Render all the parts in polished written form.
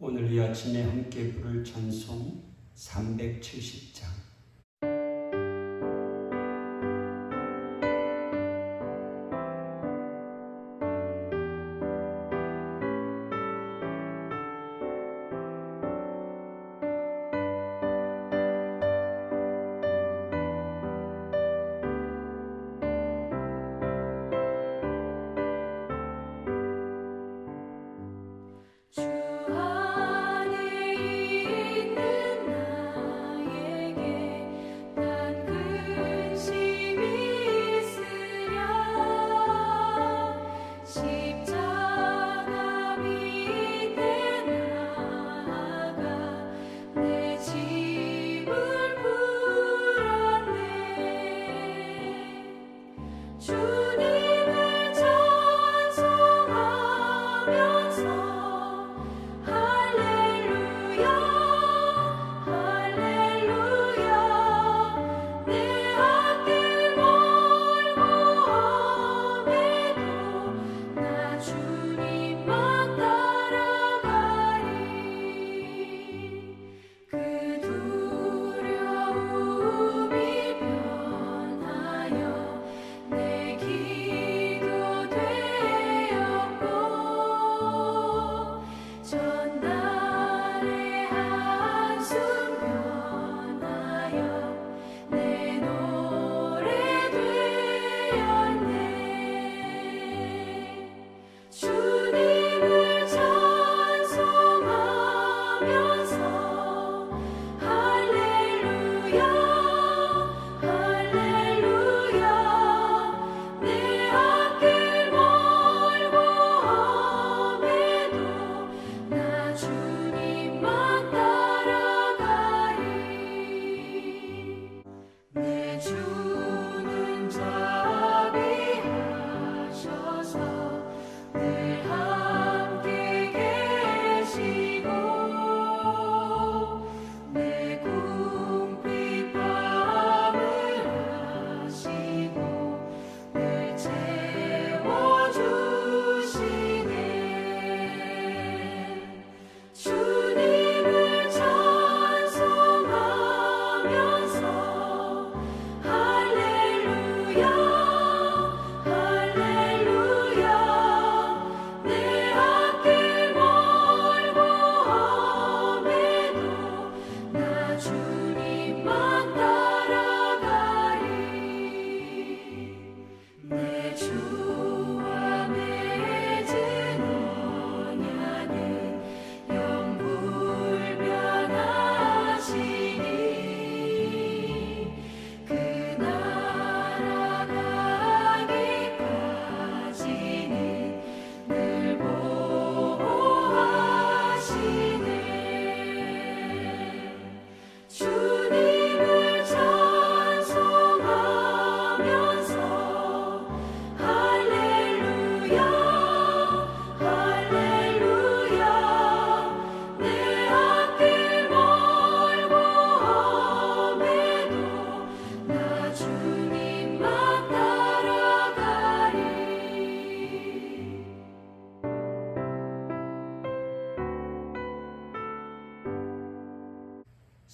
오늘 이 아침에 함께 부를 찬송 370장.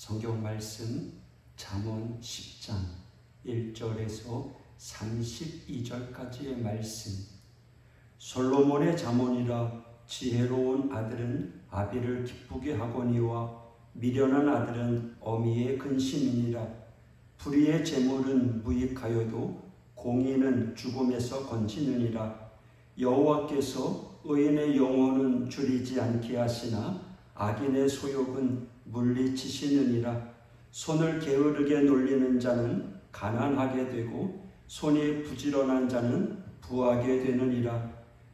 성경 말씀 잠언 10장 1절에서 32절까지의 말씀. 솔로몬의 잠언이라. 지혜로운 아들은 아비를 기쁘게 하거니와 미련한 아들은 어미의 근심이니라. 불의의 재물은 무익하여도 공의는 죽음에서 건지느니라. 여호와께서 의인의 영혼은 줄이지 않게 하시나 악인의 소욕은 물리치시느니라. 손을 게으르게 놀리는 자는 가난하게 되고 손이 부지런한 자는 부하게 되느니라.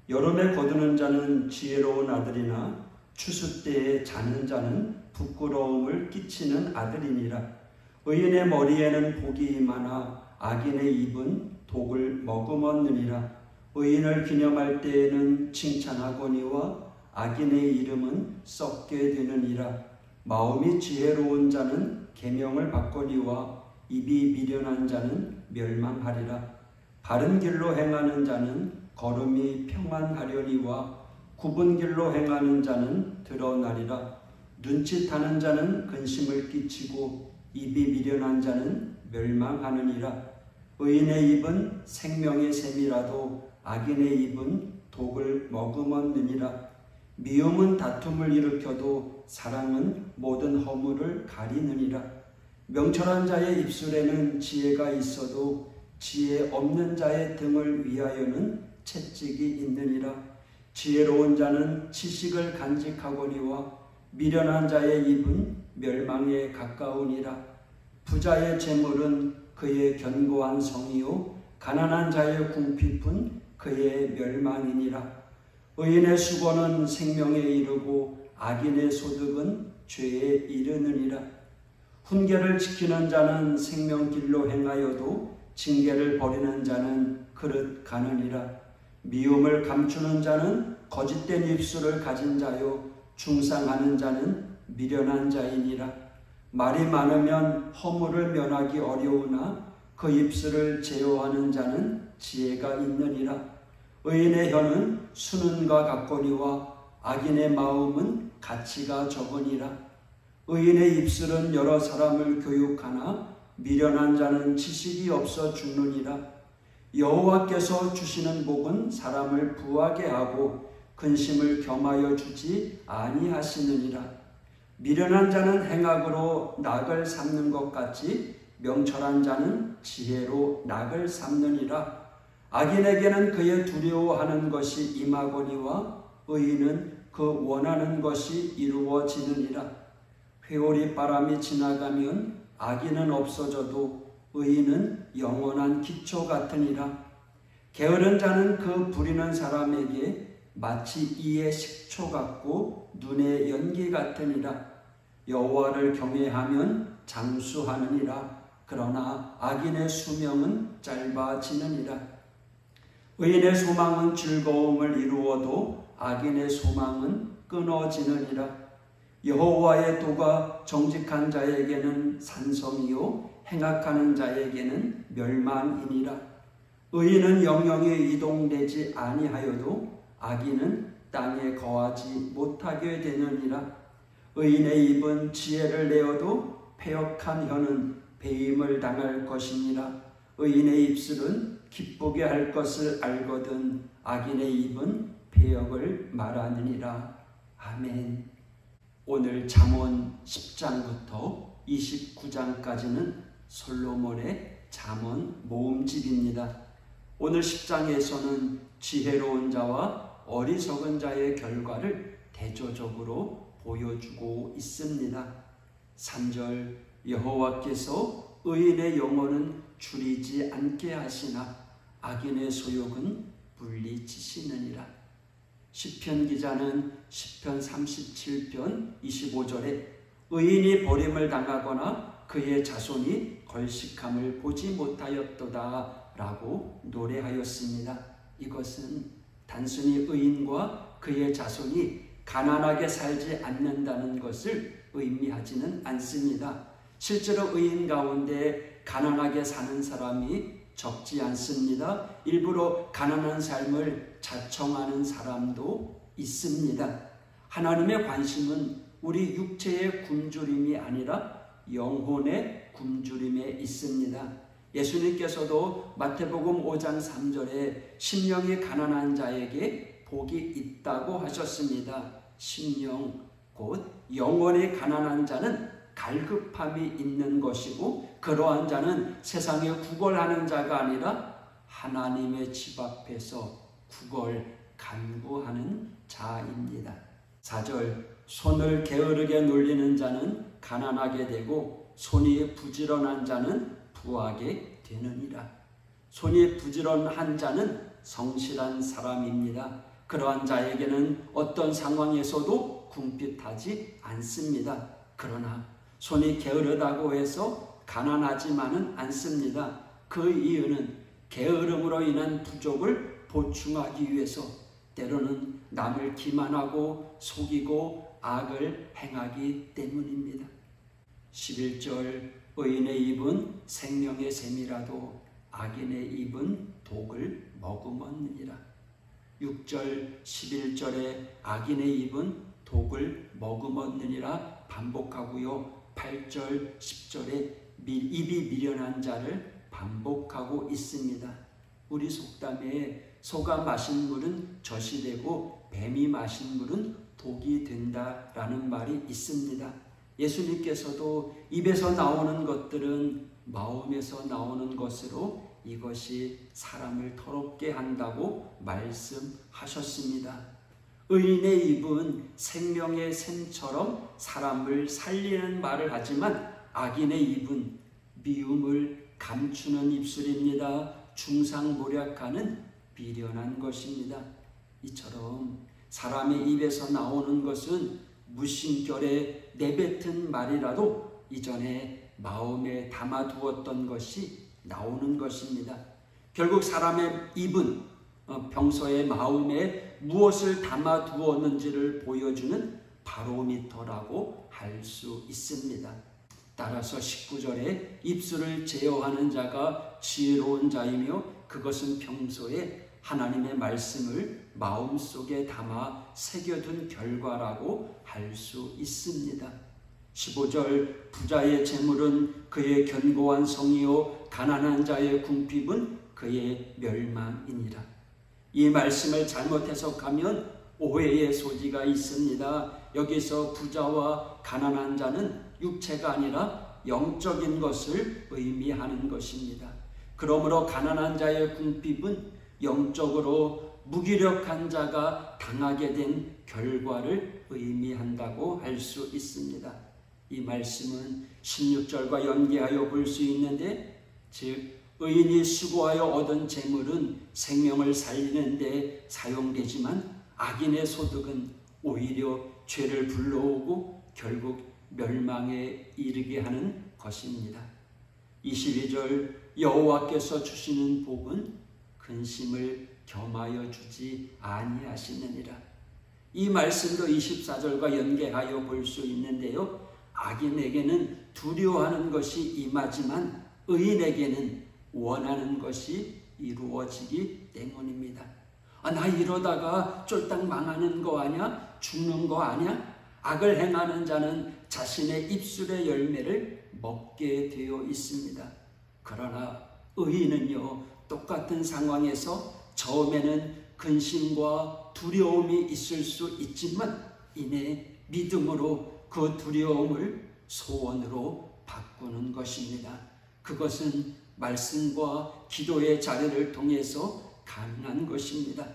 여름에 거두는 자는 지혜로운 아들이나 추수 때에 자는 자는 부끄러움을 끼치는 아들이니라. 의인의 머리에는 복이 많아 악인의 입은 독을 머금었느니라. 의인을 기념할 때에는 칭찬하거니와 악인의 이름은 썩게 되느니라. 마음이 지혜로운 자는 계명을 받거니와 입이 미련한 자는 멸망하리라. 바른 길로 행하는 자는 걸음이 평안하려니와 굽은 길로 행하는 자는 드러나리라. 눈짓하는 자는 근심을 끼치고 입이 미련한 자는 멸망하느니라. 의인의 입은 생명의 샘이라도 악인의 입은 독을 머금었느니라. 미움은 다툼을 일으켜도 사랑은 모든 허물을 가리느니라. 명철한 자의 입술에는 지혜가 있어도 지혜 없는 자의 등을 위하여는 채찍이 있느니라. 지혜로운 자는 지식을 간직하거니와 미련한 자의 입은 멸망에 가까우니라. 부자의 재물은 그의 견고한 성이요 가난한 자의 궁핍은 그의 멸망이니라. 의인의 수고는 생명에 이르고 악인의 소득은 죄에 이르느니라. 훈계를 지키는 자는 생명길로 행하여도 징계를 버리는 자는 그릇 가느니라. 미움을 감추는 자는 거짓된 입술을 가진 자요 중상하는 자는 미련한 자이니라. 말이 많으면 허물을 면하기 어려우나 그 입술을 제어하는 자는 지혜가 있느니라. 의인의 혀는 수는과 같거니와 악인의 마음은 가치가 적으니라. 의인의 입술은 여러 사람을 교육하나 미련한 자는 지식이 없어 죽느니라. 여호와께서 주시는 복은 사람을 부하게 하고 근심을 겸하여 주지 아니하시느니라. 미련한 자는 행악으로 낙을 삼는 것 같이 명철한 자는 지혜로 낙을 삼느니라. 악인에게는 그의 두려워하는 것이 임하거니와 의인은 그 원하는 것이 이루어지느니라. 회오리 바람이 지나가면 악인은 없어져도 의인은 영원한 기초 같으니라. 게으른 자는 그 부리는 사람에게 마치 이의 식초 같고 눈의 연기 같으니라. 여호와를 경외하면 장수하느니라. 그러나 악인의 수명은 짧아지느니라. 의인의 소망은 즐거움을 이루어도 악인의 소망은 끊어지느니라. 여호와의 도가 정직한 자에게는 산성이요 행악하는 자에게는 멸망이니라. 의인은 영영에 이동되지 아니하여도 악인은 땅에 거하지 못하게 되느니라. 의인의 입은 지혜를 내어도 패역한 혀는 배임을 당할 것이니라. 의인의 입술은 기쁘게 할 것을 알거든 악인의 입은 패역을 말하느니라. 아멘. 오늘 잠언 10장부터 29장까지는 솔로몬의 잠언 모음집입니다. 오늘 10장에서는 지혜로운 자와 어리석은 자의 결과를 대조적으로 보여주고 있습니다. 3절 여호와께서 의인의 영혼은 줄이지 않게 하시나 악인의 소욕은 물리치시느니라. 시편 기자는 시편 37편 25절에 의인이 버림을 당하거나 그의 자손이 걸식함을 보지 못하였도다 라고 노래하였습니다. 이것은 단순히 의인과 그의 자손이 가난하게 살지 않는다는 것을 의미하지는 않습니다. 실제로 의인 가운데 가난하게 사는 사람이 적지 않습니다. 일부러 가난한 삶을 자청하는 사람도 있습니다. 하나님의 관심은 우리 육체의 굶주림이 아니라 영혼의 굶주림에 있습니다. 예수님께서도 마태복음 5장 3절에 심령이 가난한 자에게 복이 있다고 하셨습니다. 심령 곧 영혼이 가난한 자는 갈급함이 있는 것이고 그러한 자는 세상에 구걸하는 자가 아니라 하나님의 집 앞에서 구걸 간구하는 자입니다. 4절 손을 게으르게 놀리는 자는 가난하게 되고 손이 부지런한 자는 부하게 되느니라. 손이 부지런한 자는 성실한 사람입니다. 그러한 자에게는 어떤 상황에서도 궁핍하지 않습니다. 그러나 손이 게으르다고 해서 가난하지만은 않습니다. 그 이유는 게으름으로 인한 부족을 보충하기 위해서 때로는 남을 기만하고 속이고 악을 행하기 때문입니다. 11절 의인의 입은 생명의 샘이라도 악인의 입은 독을 머금었느니라. 6절 11절에 악인의 입은 독을 머금었느니라 반복하고요. 8절 10절에 입이 미련한 자를 반복하고 있습니다. 우리 속담에 소가 마신 물은 젖이 되고 뱀이 마신 물은 독이 된다라는 말이 있습니다. 예수님께서도 입에서 나오는 것들은 마음에서 나오는 것으로 이것이 사람을 더럽게 한다고 말씀하셨습니다. 의인의 입은 생명의 샘처럼 사람을 살리는 말을 하지만 악인의 입은 미움을 감추는 입술입니다. 중상모략하는 미련한 것입니다. 이처럼 사람의 입에서 나오는 것은 무심결에 내뱉은 말이라도 이전에 마음에 담아두었던 것이 나오는 것입니다. 결국 사람의 입은 평소에 마음에 무엇을 담아두었는지를 보여주는 바로미터라고 할 수 있습니다. 따라서 19절에 입술을 제어하는 자가 지혜로운 자이며 그것은 평소에 하나님의 말씀을 마음속에 담아 새겨둔 결과라고 할 수 있습니다. 15절 부자의 재물은 그의 견고한 성이요 가난한 자의 궁핍은 그의 멸망이니라. 이 말씀을 잘못 해석하면 오해의 소지가 있습니다. 여기서 부자와 가난한 자는 육체가 아니라 영적인 것을 의미하는 것입니다. 그러므로 가난한 자의 궁핍은 영적으로 무기력한 자가 당하게 된 결과를 의미한다고 할 수 있습니다. 이 말씀은 16절과 연계하여 볼 수 있는데, 즉 의인이 수고하여 얻은 재물은 생명을 살리는 데 사용되지만 악인의 소득은 오히려 죄를 불러오고 결국 멸망에 이르게 하는 것입니다. 22절 여호와께서 주시는 복은 근심을 겸하여 주지 아니하시느니라. 이 말씀도 24절과 연계하여 볼 수 있는데요. 악인에게는 두려워하는 것이 임하지만 의인에게는 원하는 것이 이루어지기 때문입니다. 나 이러다가 쫄딱 망하는 거 아니야? 죽는 거 아니야? 악을 행하는 자는 자신의 입술의 열매를 먹게 되어 있습니다. 그러나 의인은요, 똑같은 상황에서 처음에는 근심과 두려움이 있을 수 있지만 이내 믿음으로 그 두려움을 소원으로 바꾸는 것입니다. 그것은 말씀과 기도의 자리를 통해서 가능한 것입니다.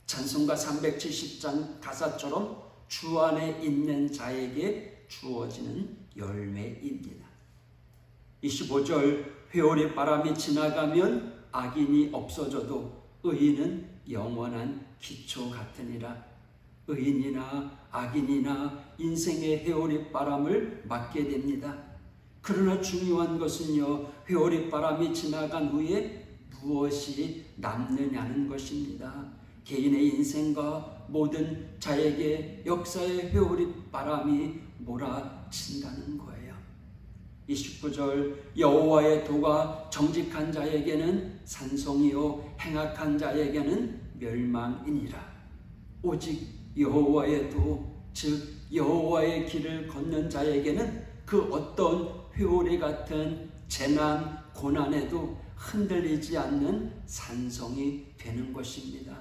찬송가 370장 가사처럼 주 안에 있는 자에게 주어지는 열매입니다. 25절 회오리 바람이 지나가면 악인이 없어져도 의인은 영원한 기초 같으니라. 의인이나 악인이나 인생의 회오리 바람을 맞게 됩니다. 그러나 중요한 것은요, 회오리 바람이 지나간 후에 무엇이 남느냐는 것입니다. 개인의 인생과 모든 자에게 역사의 회오리 바람이 몰아친다는 거예요. 29절 여호와의 도가 정직한 자에게는 산송이요 행악한 자에게는 멸망이니라. 오직 여호와의 도, 즉 여호와의 길을 걷는 자에게는 그 어떤 회오리 같은 재난, 고난에도 흔들리지 않는 산성이 되는 것입니다.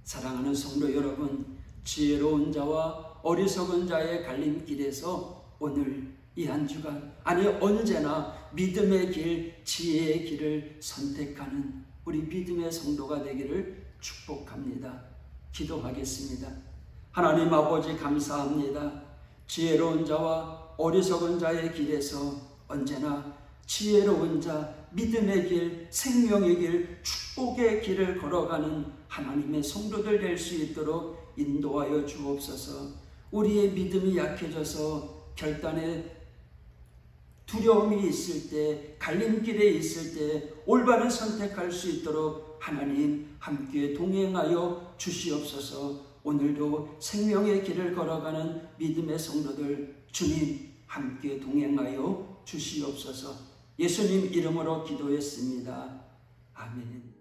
사랑하는 성도 여러분, 지혜로운 자와 어리석은 자의 갈림길에서 오늘 이 한 주간, 아니 언제나 믿음의 길, 지혜의 길을 선택하는 우리 믿음의 성도가 되기를 축복합니다. 기도하겠습니다. 하나님 아버지 감사합니다. 지혜로운 자와 어리석은 자의 길에서 언제나 지혜로운 자, 믿음의 길, 생명의 길, 축복의 길을 걸어가는 하나님의 성도들 될 수 있도록 인도하여 주옵소서. 우리의 믿음이 약해져서 결단에 두려움이 있을 때, 갈림길에 있을 때 올바른 선택할 수 있도록 하나님 함께 동행하여 주시옵소서. 오늘도 생명의 길을 걸어가는 믿음의 성도들 주님 함께 동행하여 주시옵소서. 예수님 이름으로 기도했습니다. 아멘.